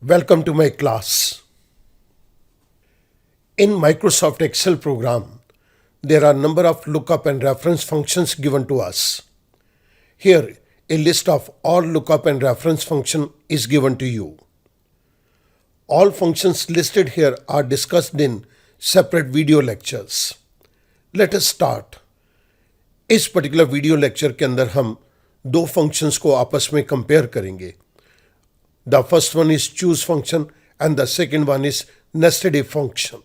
Welcome to my class. In Microsoft Excel program, there are number of lookup and reference functions given to us. Here, a list of all lookup and reference function is given to you. All functions listed here are discussed in separate video lectures. Let us start. इस particular video lecture के अंदर हम दो functions को आपस में compare करेंगे. The first one is choose function and the second one is nested if function.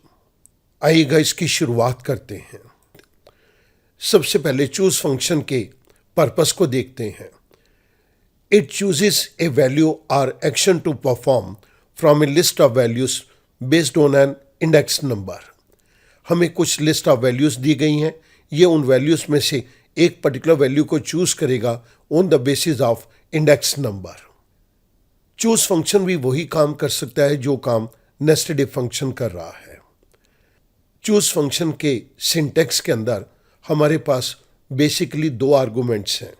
आइएगा इसकी शुरुआत करते हैं. सबसे पहले चूज फंक्शन के पर्पस को देखते हैं. It chooses a value or action to perform from a list of values based on an index number. हमें कुछ लिस्ट ऑफ वैल्यूज दी गई हैं. ये उन वैल्यूज में से एक पर्टिकुलर वैल्यू को चूज करेगा on the basis of index number. Choose function भी वही काम कर सकता है जो काम नेस्टेड इफ फंक्शन कर रहा है. चूज फंक्शन के सिंटेक्स के अंदर हमारे पास बेसिकली दो आर्गुमेंट्स हैं.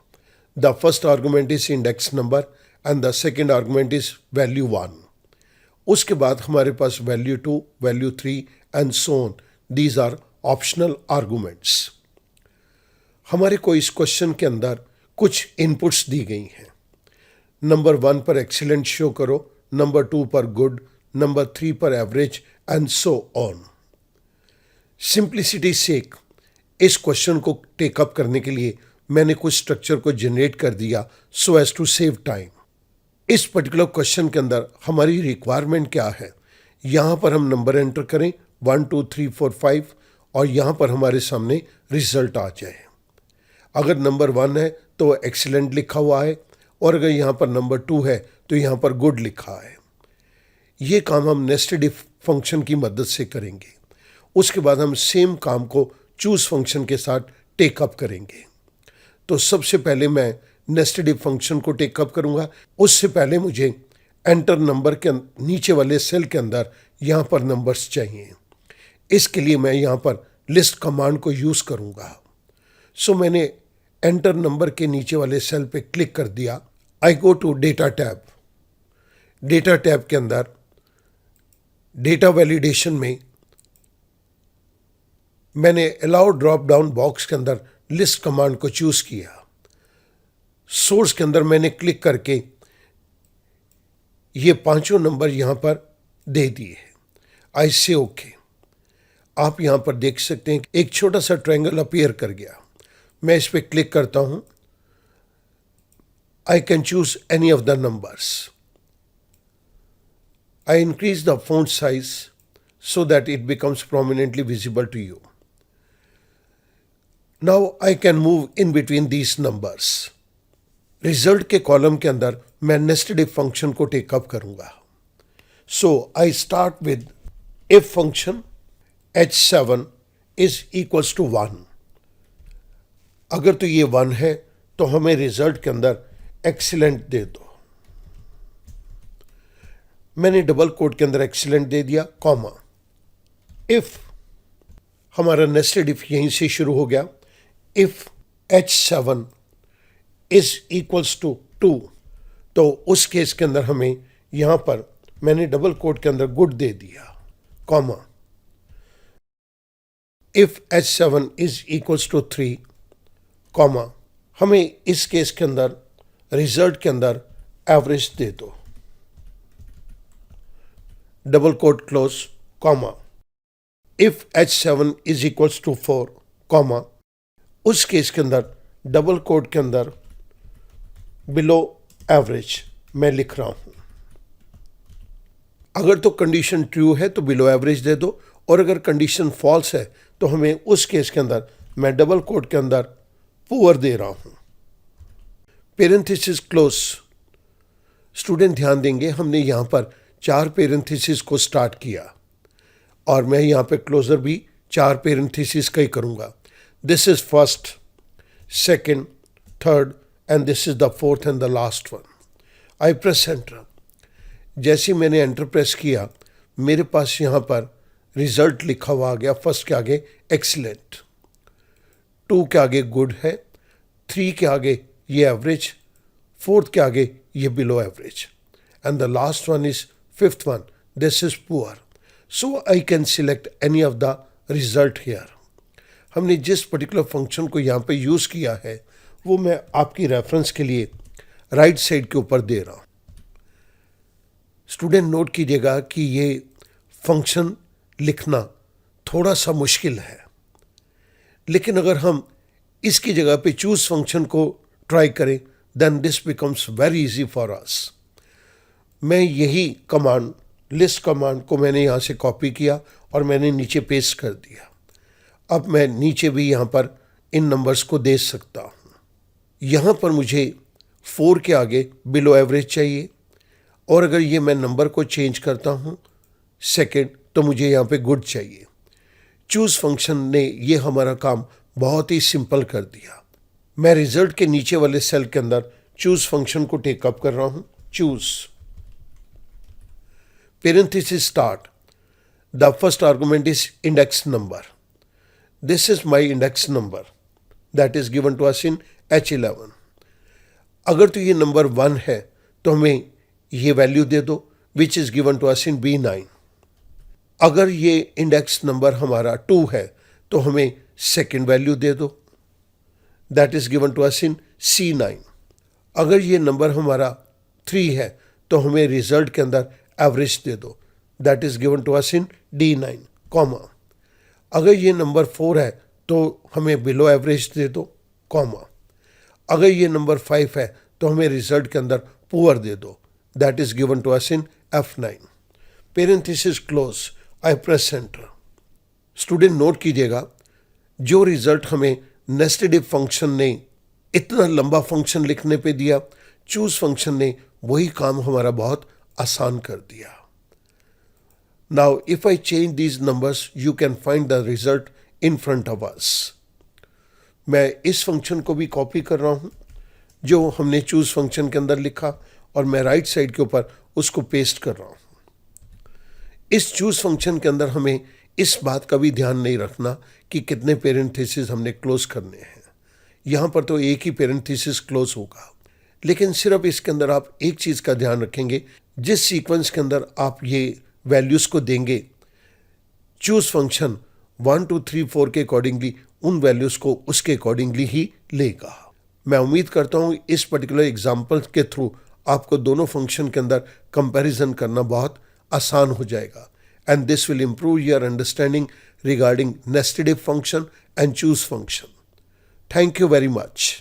The first argument is index number and the second argument is value 1. उसके बाद हमारे पास value 2, value 3 and so on. These are optional arguments. हमारे को इस क्वेश्चन के अंदर कुछ इनपुट्स दी गई हैं. नंबर 1 पर एक्सीलेंट शो करो, नंबर 2 पर गुड, नंबर 3 पर average and so on. Simplicity sake इस क्वेश्चन को टेकअप करने के लिए मैंने कुछ स्ट्रक्चर को जनरेट कर दिया so as to save time. इस पर्टिकुलर क्वेश्चन के अंदर हमारी रिक्वायरमेंट क्या है. यहाँ पर हम नंबर एंटर करें 1 2 3 4 5 और यहाँ पर हमारे सामने रिजल्ट आ जाए. अगर नंबर 1 है तो एक्सीलेंट लिखा हुआ है और अगर यहाँ पर नंबर 2 है तो यहाँ पर गुड लिखा है. ये काम हम नेस्टेड इफ फंक्शन की मदद से करेंगे. उसके बाद हम सेम काम को चूज फंक्शन के साथ टेकअप करेंगे. तो सबसे पहले मैं नेस्टेड इफ फंक्शन को टेकअप करूँगा. उससे पहले मुझे एंटर नंबर के नीचे वाले सेल के अंदर यहाँ पर नंबर्स चाहिए. इसके लिए मैं यहाँ पर लिस्ट कमांड को यूज़ करूँगा. सो मैंने एंटर नंबर के नीचे वाले सेल पे क्लिक कर दिया. I go to data tab. Data tab के अंदर डेटा वैलिडेशन में मैंने अलाउ ड्रॉप डाउन बॉक्स के अंदर लिस्ट कमांड को चूज़ किया. सोर्स के अंदर मैंने क्लिक करके ये पांचों नंबर यहाँ पर दे दिए. आई से ओके. आप यहाँ पर देख सकते हैं एक छोटा सा ट्रायंगल अपीयर कर गया. मैं इस पर क्लिक करता हूँ. I can choose any of the numbers. I increase the font size so that it becomes prominently visible to you. Now I can move in between these numbers. Result के column के अंदर मैं nested if function को take up करूँगा. So I start with if function h7 is equals to 1. अगर तो ये 1 है तो हमें रिजल्ट के अंदर एक्सीलेंट दे दो. मैंने डबल कोट के अंदर एक्सीलेंट दे दिया, कॉमा. इफ हमारा नेस्टेड इफ यहीं से शुरू हो गया. If h7 is equals to 2 तो उस केस के अंदर हमें यहां पर मैंने डबल कोट के अंदर गुड दे दिया, comma. If h7 is equals to 3 comma हमें इस केस के अंदर रिजल्ट के अंदर एवरेज दे दो. Double quote close, comma. If h7 is equals to 4 comma उस केस के अंदर डबल कोट के अंदर बिलो एवरेज मैं लिख रहा हूं. अगर तो कंडीशन ट्रू है तो बिलो एवरेज दे दो और अगर कंडीशन फॉल्स है तो हमें उस केस के अंदर मैं डबल कोट के अंदर पुअर दे रहा हूं. Parenthesis close. स्टूडेंट ध्यान देंगे हमने यहाँ पर 4 पेरेंथेसिस को स्टार्ट किया और मैं यहाँ पे क्लोजर भी 4 पेरेंथेसिस का ही करूँगा. This is first, second, third and this is the fourth and the last one. I press enter. जैसे मैंने एंटर प्रेस किया मेरे पास यहाँ पर रिजल्ट लिखा हुआ आ गया. फर्स्ट के आगे एक्सीलेंट, 2 के आगे गुड है, 3 के आगे ये एवरेज, 4th के आगे ये below average and the last one is Fifth one, this is poor. So I can select any of the result here. हमने जिस पर्टिकुलर फंक्शन को यहाँ पे यूज़ किया है वो मैं आपकी रेफरेंस के लिए राइट साइड के ऊपर दे रहा हूँ. स्टूडेंट नोट कीजिएगा कि ये फंक्शन लिखना थोड़ा सा मुश्किल है, लेकिन अगर हम इसकी जगह पे चूज फंक्शन को ट्राई करें then this becomes very easy for us. मैं यही कमांड लिस्ट कमांड को मैंने यहाँ से कॉपी किया और मैंने नीचे पेस्ट कर दिया. अब मैं नीचे भी यहाँ पर इन नंबर्स को दे सकता हूँ. यहाँ पर मुझे 4 के आगे बिलो एवरेज चाहिए, और अगर ये मैं नंबर को चेंज करता हूँ सेकंड तो मुझे यहाँ पे गुड चाहिए. चूज फंक्शन ने ये हमारा काम बहुत ही सिंपल कर दिया. मैं रिजल्ट के नीचे वाले सेल के अंदर चूज फंक्शन को टेकअप कर रहा हूँ. Choose parenthesis start. The first argument is index number. This is my index number that is given to us in H11. अगर तो ये नंबर 1 है तो हमें ये वैल्यू दे दो which is given to us in B9. अगर ये इंडेक्स नंबर हमारा 2 है तो हमें सेकेंड वैल्यू दे दो that is given to us in C9. अगर ये नंबर हमारा 3 है तो हमें रिजल्ट के अंदर एवरेज दे दो that is given to us in D9, comma. अगर ये नंबर 4 है तो हमें बिलो एवरेज दे दो, कॉमा. अगर ये नंबर 5 है तो हमें रिजल्ट के अंदर पुअर दे दो that is given to us in F9. Parenthesis close. I press enter. Student note कीजिएगा जो रिजल्ट हमें नेस्टेड इफ फंक्शन ने इतना लंबा फंक्शन लिखने पे दिया, चूज फंक्शन ने वही काम हमारा बहुत आसान कर दिया. Now if I change these numbers you can find the result in front of us. मैं इस फंक्शन को भी कॉपी कर रहा हूँ जो हमने चूज फंक्शन के अंदर लिखा, और मैं राइट साइड के ऊपर उसको पेस्ट कर रहा हूँ. इस चूज फंक्शन के अंदर हमें इस बात का भी ध्यान नहीं रखना कि कितने पेरेंथेसिस हमने क्लोज करने हैं. यहाँ पर तो एक ही पेरेंथेसिस क्लोज होगा, लेकिन सिर्फ इसके अंदर आप एक चीज़ का ध्यान रखेंगे, जिस सीक्वेंस के अंदर आप ये वैल्यूज़ को देंगे चूज फंक्शन 1 2 3 4 के अकॉर्डिंगली उन वैल्यूज़ को उसके अकॉर्डिंगली ही लेगा. मैं उम्मीद करता हूँ इस पर्टिकुलर एग्जाम्पल के थ्रू आपको दोनों फंक्शन के अंदर कंपैरिजन करना बहुत आसान हो जाएगा, and this will improve your understanding regarding nested if function and choose function. Thank you very much.